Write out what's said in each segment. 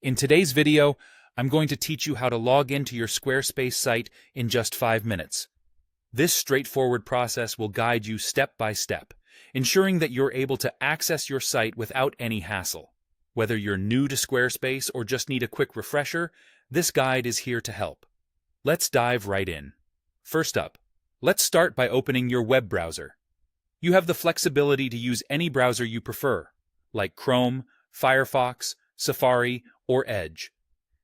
In today's video, I'm going to teach you how to log into your Squarespace site in just 5 minutes. This straightforward process will guide you step by step, ensuring that you're able to access your site without any hassle. Whether you're new to Squarespace or just need a quick refresher, this guide is here to help. Let's dive right in. First up, let's start by opening your web browser. You have the flexibility to use any browser you prefer, like Chrome, Firefox, Safari, or Edge.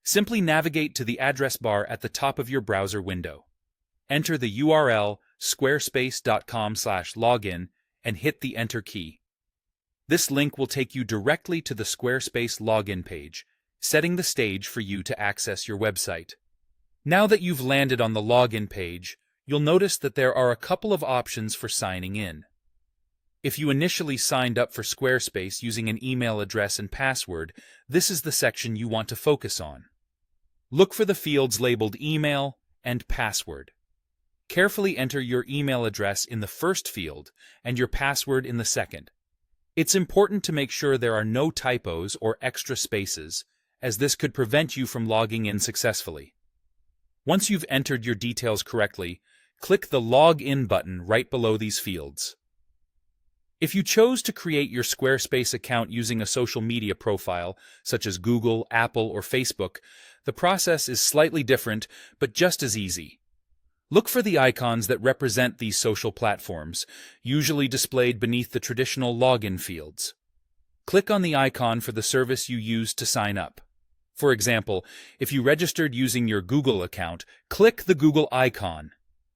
Simply navigate to the address bar at the top of your browser window. Enter the URL squarespace.com/login and hit the Enter key. This link will take you directly to the Squarespace login page, setting the stage for you to access your website. Now that you've landed on the login page, you'll notice that there are a couple of options for signing in. If you initially signed up for Squarespace using an email address and password, this is the section you want to focus on. Look for the fields labeled Email and Password. Carefully enter your email address in the first field and your password in the second. It's important to make sure there are no typos or extra spaces, as this could prevent you from logging in successfully. Once you've entered your details correctly, click the Log In button right below these fields. If you chose to create your Squarespace account using a social media profile, such as Google, Apple, or Facebook, the process is slightly different, but just as easy. Look for the icons that represent these social platforms, usually displayed beneath the traditional login fields. Click on the icon for the service you used to sign up. For example, if you registered using your Google account, click the Google icon.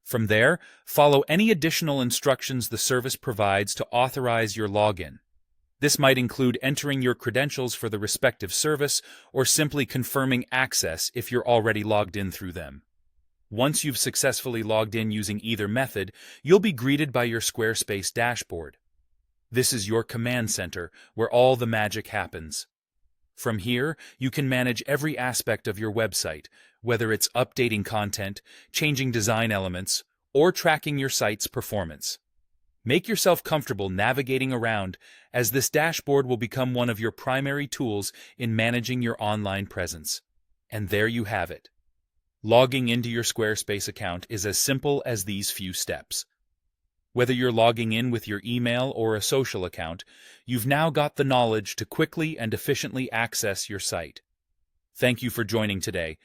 From there, follow any additional instructions the service provides to authorize your login. This might include entering your credentials for the respective service or simply confirming access if you're already logged in through them. Once you've successfully logged in using either method, you'll be greeted by your Squarespace dashboard. This is your command center, where all the magic happens. From here, you can manage every aspect of your website, whether it's updating content, changing design elements, or tracking your site's performance. Make yourself comfortable navigating around, as this dashboard will become one of your primary tools in managing your online presence. And there you have it. Logging into your Squarespace account is as simple as these few steps. Whether you're logging in with your email or a social account, you've now got the knowledge to quickly and efficiently access your site. Thank you for joining today,